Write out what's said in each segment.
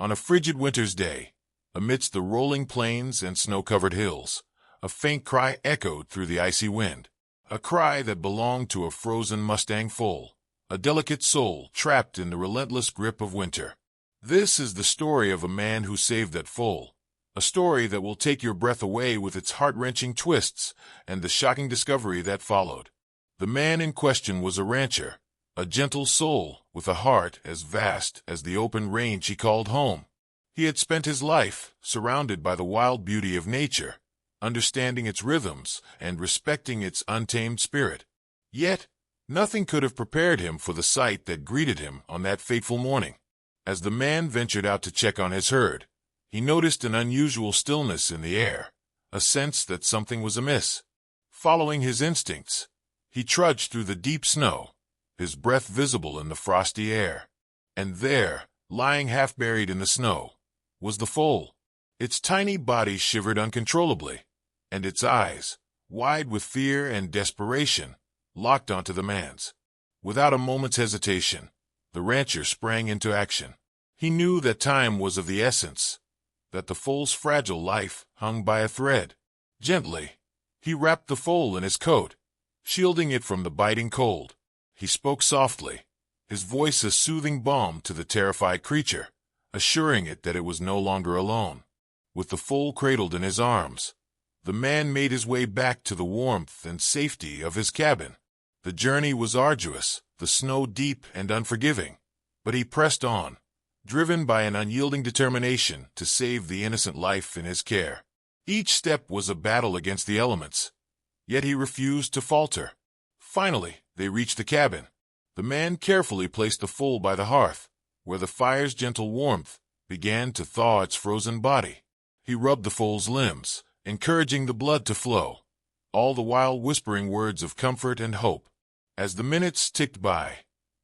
On a frigid winter's day, amidst the rolling plains and snow-covered hills, a faint cry echoed through the icy wind, a cry that belonged to a frozen Mustang foal, a delicate soul trapped in the relentless grip of winter. This is the story of a man who saved that foal, a story that will take your breath away with its heart-wrenching twists and the shocking discovery that followed. The man in question was a rancher, a gentle soul with a heart as vast as the open range he called home. He had spent his life surrounded by the wild beauty of nature, understanding its rhythms and respecting its untamed spirit. Yet, nothing could have prepared him for the sight that greeted him on that fateful morning. As the man ventured out to check on his herd, he noticed an unusual stillness in the air, a sense that something was amiss. Following his instincts, he trudged through the deep snow, his breath visible in the frosty air. And there, lying half-buried in the snow, was the foal. Its tiny body shivered uncontrollably, and its eyes, wide with fear and desperation, locked onto the man's. Without a moment's hesitation, the rancher sprang into action. He knew that time was of the essence, that the foal's fragile life hung by a thread. Gently, he wrapped the foal in his coat, shielding it from the biting cold. He spoke softly, his voice a soothing balm to the terrified creature, assuring it that it was no longer alone. With the foal cradled in his arms, the man made his way back to the warmth and safety of his cabin. The journey was arduous, the snow deep and unforgiving, but he pressed on, driven by an unyielding determination to save the innocent life in his care. Each step was a battle against the elements, yet he refused to falter. Finally, they reached the cabin. The man carefully placed the foal by the hearth, where the fire's gentle warmth began to thaw its frozen body. He rubbed the foal's limbs, encouraging the blood to flow, all the while whispering words of comfort and hope. As the minutes ticked by,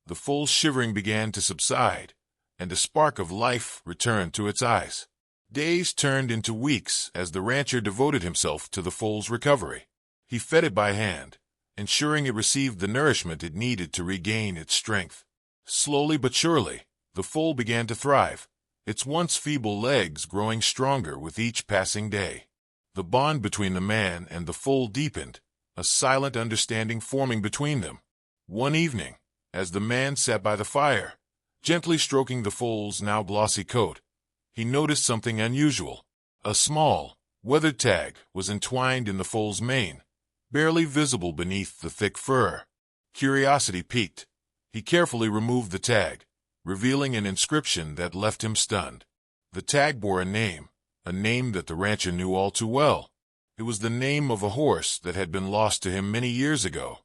the foal's shivering began to subside, and a spark of life returned to its eyes. Days turned into weeks as the rancher devoted himself to the foal's recovery. He fed it by hand, ensuring it received the nourishment it needed to regain its strength. Slowly but surely, the foal began to thrive, its once feeble legs growing stronger with each passing day. The bond between the man and the foal deepened, a silent understanding forming between them. One evening, as the man sat by the fire, gently stroking the foal's now glossy coat, he noticed something unusual. A small, weathered tag was entwined in the foal's mane, barely visible beneath the thick fur. Curiosity piqued. He carefully removed the tag, revealing an inscription that left him stunned. The tag bore a name that the rancher knew all too well. It was the name of a horse that had been lost to him many years ago,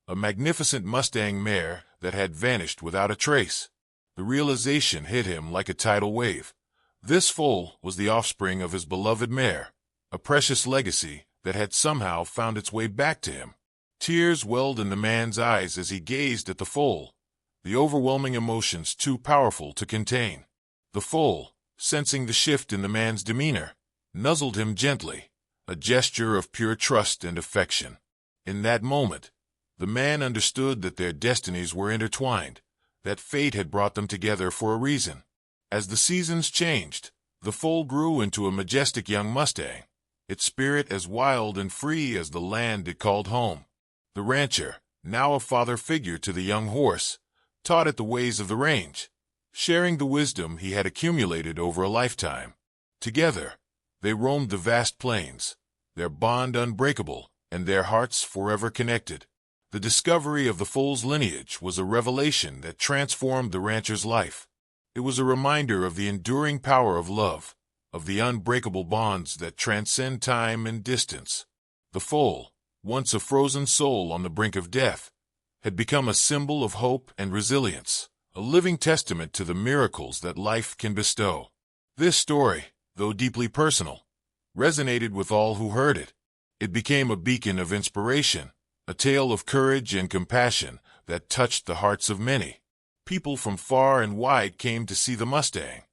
a magnificent Mustang mare that had vanished without a trace. The realization hit him like a tidal wave. This foal was the offspring of his beloved mare, a precious legacy that had somehow found its way back to him. Tears welled in the man's eyes as he gazed at the foal, the overwhelming emotions too powerful to contain. The foal, sensing the shift in the man's demeanor, nuzzled him gently, a gesture of pure trust and affection. In that moment, the man understood that their destinies were intertwined, that fate had brought them together for a reason. As the seasons changed, the foal grew into a majestic young Mustang, its spirit as wild and free as the land it called home. The rancher, now a father figure to the young horse, taught it the ways of the range, sharing the wisdom he had accumulated over a lifetime. Together, they roamed the vast plains, their bond unbreakable and their hearts forever connected. The discovery of the foal's lineage was a revelation that transformed the rancher's life. It was a reminder of the enduring power of love, of the unbreakable bonds that transcend time and distance. The foal, once a frozen soul on the brink of death, had become a symbol of hope and resilience, a living testament to the miracles that life can bestow. This story, though deeply personal, resonated with all who heard it. It became a beacon of inspiration, a tale of courage and compassion that touched the hearts of many. People from far and wide came to see the Mustang,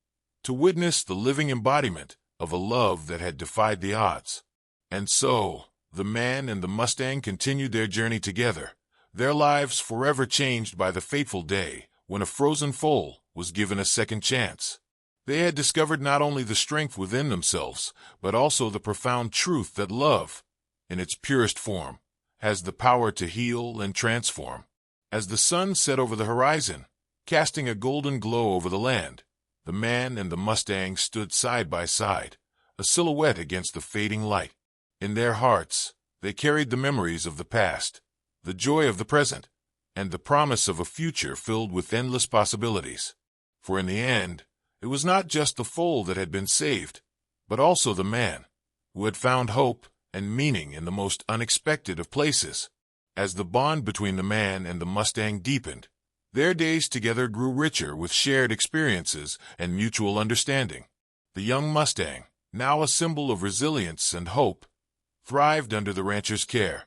to witness the living embodiment of a love that had defied the odds. And so, the man and the Mustang continued their journey together, their lives forever changed by the fateful day when a frozen foal was given a second chance. They had discovered not only the strength within themselves, but also the profound truth that love, in its purest form, has the power to heal and transform. As the sun set over the horizon, casting a golden glow over the land, the man and the Mustang stood side by side, a silhouette against the fading light. In their hearts, they carried the memories of the past, the joy of the present, and the promise of a future filled with endless possibilities. For in the end, it was not just the foal that had been saved, but also the man, who had found hope and meaning in the most unexpected of places. As the bond between the man and the Mustang deepened, their days together grew richer with shared experiences and mutual understanding. The young Mustang, now a symbol of resilience and hope, thrived under the rancher's care.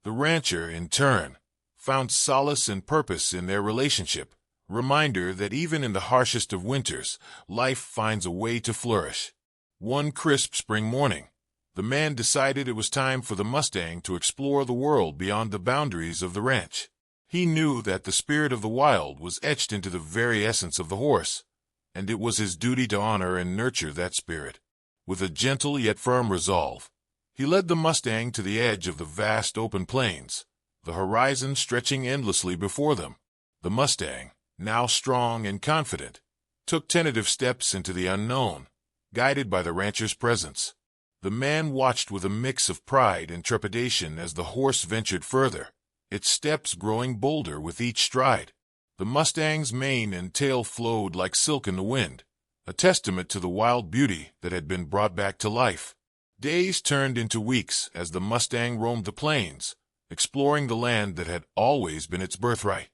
The rancher, in turn, found solace and purpose in their relationship, reminder that even in the harshest of winters, life finds a way to flourish. One crisp spring morning, the man decided it was time for the Mustang to explore the world beyond the boundaries of the ranch. He knew that the spirit of the wild was etched into the very essence of the horse, and it was his duty to honor and nurture that spirit. With a gentle yet firm resolve, he led the Mustang to the edge of the vast open plains, the horizon stretching endlessly before them. The Mustang, now strong and confident, took tentative steps into the unknown, guided by the rancher's presence. The man watched with a mix of pride and trepidation as the horse ventured further, its steps growing bolder with each stride. The Mustang's mane and tail flowed like silk in the wind, a testament to the wild beauty that had been brought back to life. Days turned into weeks as the Mustang roamed the plains, exploring the land that had always been its birthright.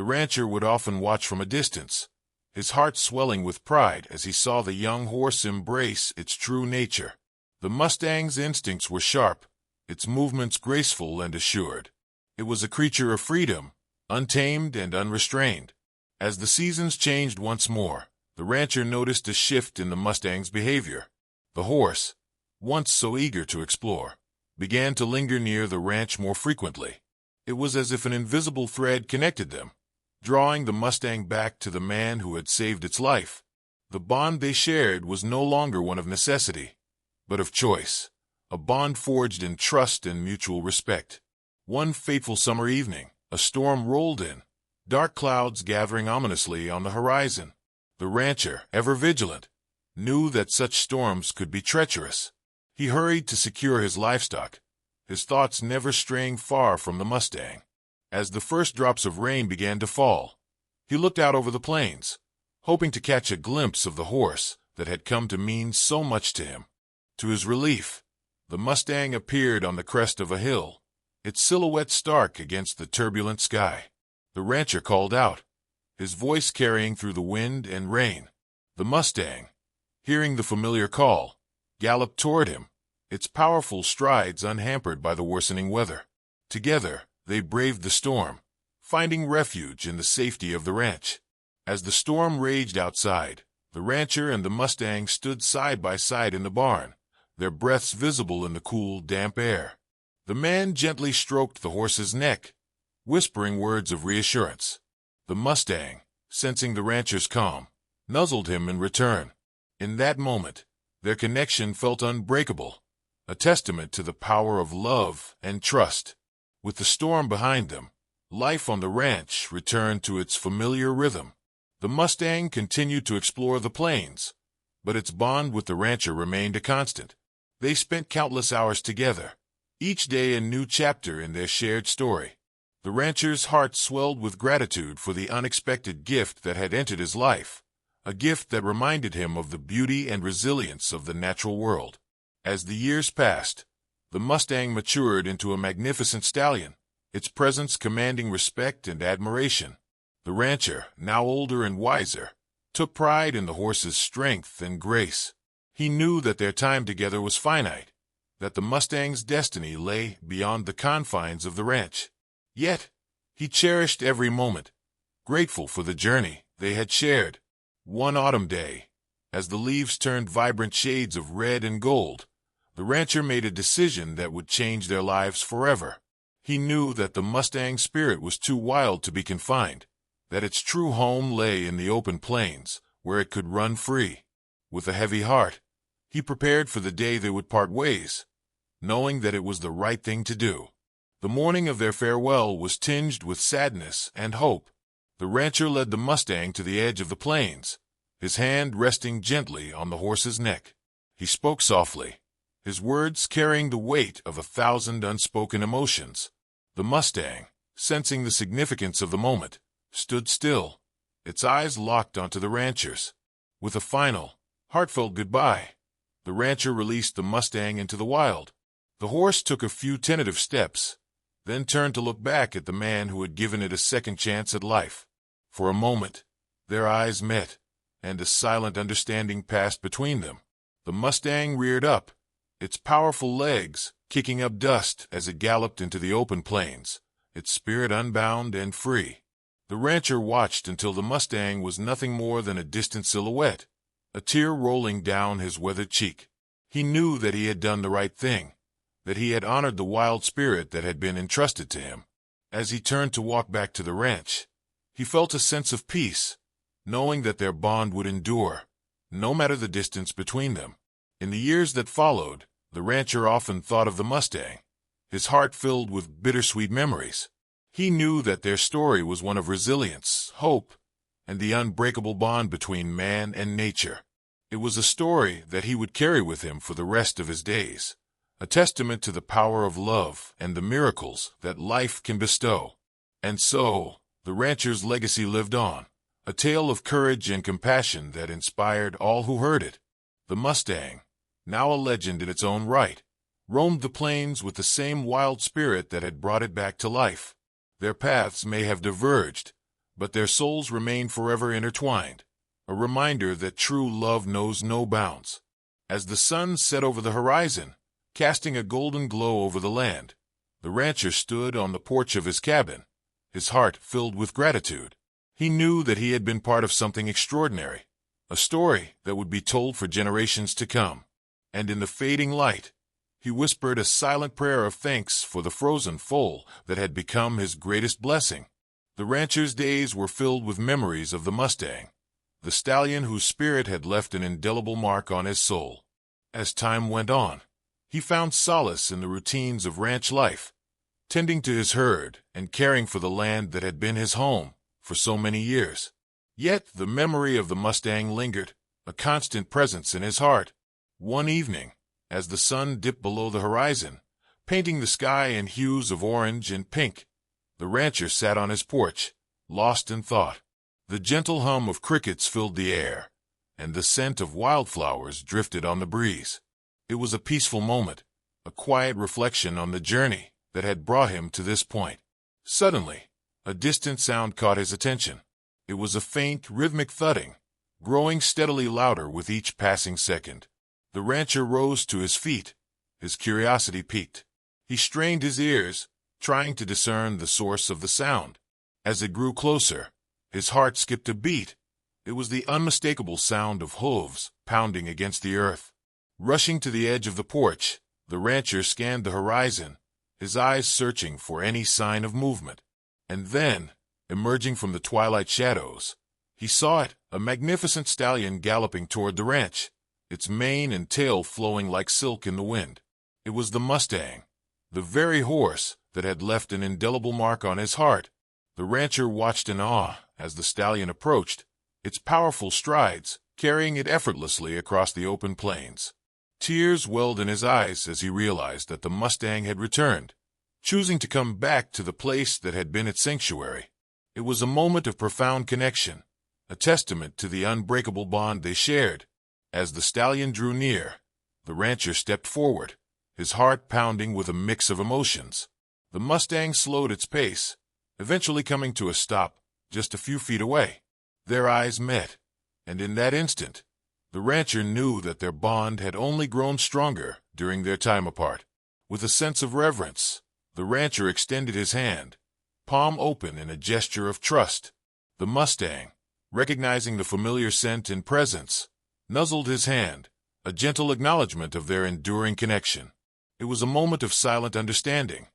The rancher would often watch from a distance, his heart swelling with pride as he saw the young horse embrace its true nature. The Mustang's instincts were sharp, its movements graceful and assured. It was a creature of freedom, untamed and unrestrained. As the seasons changed once more, the rancher noticed a shift in the Mustang's behavior. The horse, once so eager to explore, began to linger near the ranch more frequently. It was as if an invisible thread connected them, drawing the Mustang back to the man who had saved its life. The bond they shared was no longer one of necessity, but of choice, a bond forged in trust and mutual respect. One fateful summer evening, a storm rolled in, dark clouds gathering ominously on the horizon. The rancher, ever vigilant, knew that such storms could be treacherous. He hurried to secure his livestock, his thoughts never straying far from the Mustang. As the first drops of rain began to fall, he looked out over the plains, hoping to catch a glimpse of the horse that had come to mean so much to him. To his relief, the Mustang appeared on the crest of a hill, its silhouette stark against the turbulent sky. The rancher called out, his voice carrying through the wind and rain. The Mustang, hearing the familiar call, galloped toward him, its powerful strides unhampered by the worsening weather. Together, they braved the storm, finding refuge in the safety of the ranch. As the storm raged outside, the rancher and the Mustang stood side by side in the barn, their breaths visible in the cool, damp air. The man gently stroked the horse's neck, whispering words of reassurance. The Mustang, sensing the rancher's calm, nuzzled him in return. In that moment, their connection felt unbreakable, a testament to the power of love and trust. With the storm behind them, life on the ranch returned to its familiar rhythm. The Mustang continued to explore the plains, but its bond with the rancher remained a constant. They spent countless hours together, each day a new chapter in their shared story. The rancher's heart swelled with gratitude for the unexpected gift that had entered his life, a gift that reminded him of the beauty and resilience of the natural world. As the years passed, the Mustang matured into a magnificent stallion, its presence commanding respect and admiration. The rancher, now older and wiser, took pride in the horse's strength and grace. He knew that their time together was finite, that the Mustang's destiny lay beyond the confines of the ranch. Yet, he cherished every moment, grateful for the journey they had shared. One autumn day, as the leaves turned vibrant shades of red and gold, the rancher made a decision that would change their lives forever. He knew that the Mustang's spirit was too wild to be confined, that its true home lay in the open plains, where it could run free. With a heavy heart, he prepared for the day they would part ways, knowing that it was the right thing to do. The morning of their farewell was tinged with sadness and hope. The rancher led the Mustang to the edge of the plains, his hand resting gently on the horse's neck. He spoke softly, his words carrying the weight of 1,000 unspoken emotions. The Mustang, sensing the significance of the moment, stood still, its eyes locked onto the rancher's. With a final, heartfelt goodbye, the rancher released the Mustang into the wild. The horse took a few tentative steps, then turned to look back at the man who had given it a second chance at life. For a moment, their eyes met, and a silent understanding passed between them. The Mustang reared up, its powerful legs kicking up dust as it galloped into the open plains, its spirit unbound and free. The rancher watched until the Mustang was nothing more than a distant silhouette, a tear rolling down his weathered cheek. He knew that he had done the right thing, that he had honored the wild spirit that had been entrusted to him. As he turned to walk back to the ranch, he felt a sense of peace, knowing that their bond would endure, no matter the distance between them. In the years that followed, the rancher often thought of the Mustang, his heart filled with bittersweet memories. He knew that their story was one of resilience, hope, and the unbreakable bond between man and nature. It was a story that he would carry with him for the rest of his days, a testament to the power of love and the miracles that life can bestow. And so, the rancher's legacy lived on, a tale of courage and compassion that inspired all who heard it. The Mustang, now a legend in its own right, roamed the plains with the same wild spirit that had brought it back to life. Their paths may have diverged, but their souls remain forever intertwined, a reminder that true love knows no bounds. As the sun set over the horizon, casting a golden glow over the land, the rancher stood on the porch of his cabin, his heart filled with gratitude. He knew that he had been part of something extraordinary, a story that would be told for generations to come. And in the fading light, he whispered a silent prayer of thanks for the frozen foal that had become his greatest blessing. The rancher's days were filled with memories of the Mustang, the stallion whose spirit had left an indelible mark on his soul. As time went on, he found solace in the routines of ranch life, tending to his herd and caring for the land that had been his home for so many years. Yet the memory of the Mustang lingered, a constant presence in his heart. One evening, as the sun dipped below the horizon, painting the sky in hues of orange and pink, the rancher sat on his porch, lost in thought. The gentle hum of crickets filled the air, and the scent of wildflowers drifted on the breeze. It was a peaceful moment, a quiet reflection on the journey that had brought him to this point. Suddenly, a distant sound caught his attention. It was a faint, rhythmic thudding, growing steadily louder with each passing second. The rancher rose to his feet, his curiosity piqued. He strained his ears, trying to discern the source of the sound. As it grew closer, his heart skipped a beat. It was the unmistakable sound of hooves pounding against the earth. Rushing to the edge of the porch, the rancher scanned the horizon, his eyes searching for any sign of movement. And then, emerging from the twilight shadows, he saw it, a magnificent stallion galloping toward the ranch, its mane and tail flowing like silk in the wind. It was the Mustang, the very horse that had left an indelible mark on his heart. The rancher watched in awe as the stallion approached, its powerful strides carrying it effortlessly across the open plains. Tears welled in his eyes as he realized that the Mustang had returned, choosing to come back to the place that had been its sanctuary. It was a moment of profound connection, a testament to the unbreakable bond they shared. As the stallion drew near, the rancher stepped forward, his heart pounding with a mix of emotions. The Mustang slowed its pace, eventually coming to a stop just a few feet away. Their eyes met, and in that instant, the rancher knew that their bond had only grown stronger during their time apart. With a sense of reverence, the rancher extended his hand, palm open in a gesture of trust. The Mustang, recognizing the familiar scent and presence, nuzzled his hand, a gentle acknowledgement of their enduring connection. It was a moment of silent understanding,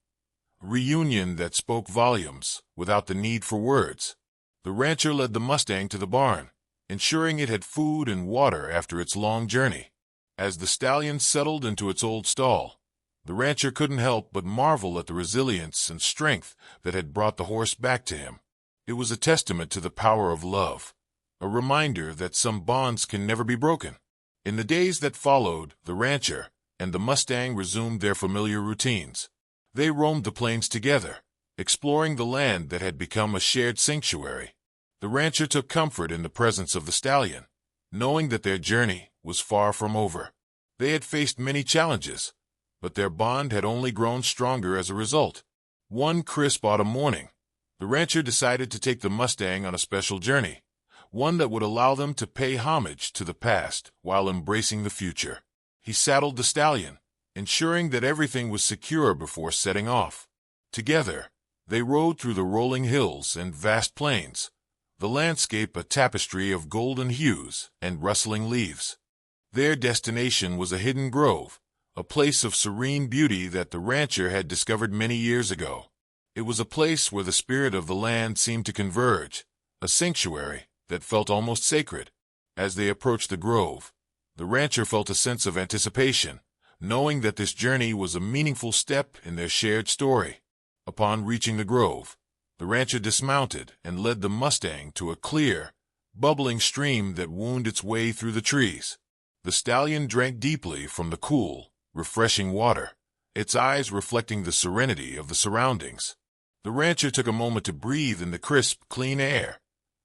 a reunion that spoke volumes without the need for words. The rancher led the Mustang to the barn, ensuring it had food and water after its long journey. As the stallion settled into its old stall, the rancher couldn't help but marvel at the resilience and strength that had brought the horse back to him. It was a testament to the power of love, a reminder that some bonds can never be broken. In the days that followed, the rancher and the Mustang resumed their familiar routines. They roamed the plains together, exploring the land that had become a shared sanctuary. The rancher took comfort in the presence of the stallion, knowing that their journey was far from over. They had faced many challenges, but their bond had only grown stronger as a result. One crisp autumn morning, the rancher decided to take the Mustang on a special journey, one that would allow them to pay homage to the past while embracing the future. He saddled the stallion, ensuring that everything was secure before setting off. Together, they rode through the rolling hills and vast plains, the landscape a tapestry of golden hues and rustling leaves. Their destination was a hidden grove, a place of serene beauty that the rancher had discovered many years ago. It was a place where the spirit of the land seemed to converge, a sanctuary that felt almost sacred. As they approached the grove, the rancher felt a sense of anticipation, knowing that this journey was a meaningful step in their shared story. Upon reaching the grove, the rancher dismounted and led the Mustang to a clear, bubbling stream that wound its way through the trees. The stallion drank deeply from the cool, refreshing water, its eyes reflecting the serenity of the surroundings. The rancher took a moment to breathe in the crisp, clean air,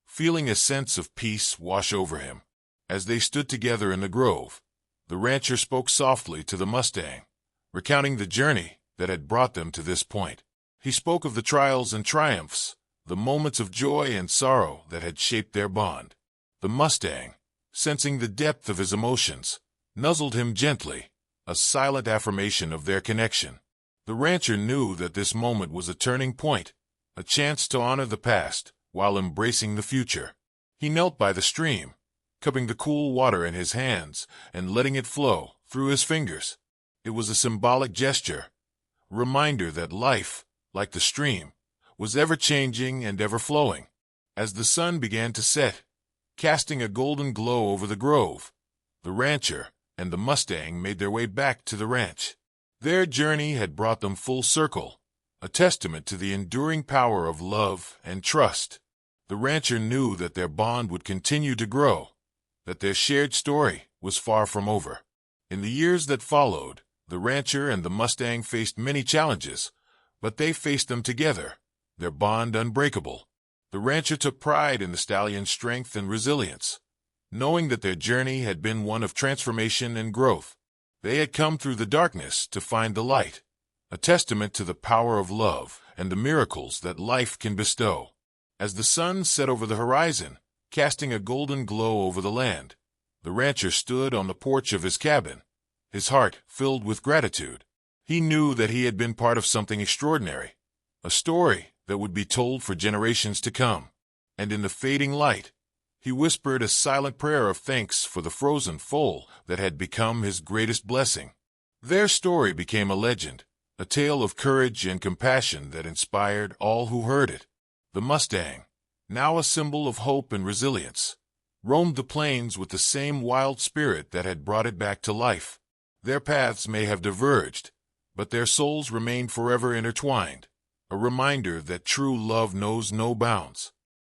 feeling a sense of peace wash over him. As they stood together in the grove, the rancher spoke softly to the Mustang, recounting the journey that had brought them to this point. He spoke of the trials and triumphs, the moments of joy and sorrow that had shaped their bond. The Mustang, sensing the depth of his emotions, nuzzled him gently, a silent affirmation of their connection. The rancher knew that this moment was a turning point, a chance to honor the past while embracing the future. He knelt by the stream, cupping the cool water in his hands and letting it flow through his fingers. It was a symbolic gesture, a reminder that life, like the stream, was ever-changing and ever-flowing. As the sun began to set, casting a golden glow over the grove, the rancher and the Mustang made their way back to the ranch. Their journey had brought them full circle, a testament to the enduring power of love and trust. The rancher knew that their bond would continue to grow, that their shared story was far from over. In the years that followed, the rancher and the Mustang faced many challenges, but they faced them together, their bond unbreakable. The rancher took pride in the stallion's strength and resilience, knowing that their journey had been one of transformation and growth. They had come through the darkness to find the light, a testament to the power of love and the miracles that life can bestow. As the sun set over the horizon, casting a golden glow over the land, the rancher stood on the porch of his cabin, his heart filled with gratitude. He knew that he had been part of something extraordinary, a story that would be told for generations to come. And in the fading light, he whispered a silent prayer of thanks for the frozen foal that had become his greatest blessing. Their story became a legend, a tale of courage and compassion that inspired all who heard it. The Mustang, now a symbol of hope and resilience, roamed the plains with the same wild spirit that had brought it back to life. Their paths may have diverged, but their souls remained forever intertwined, a reminder that true love knows no bounds.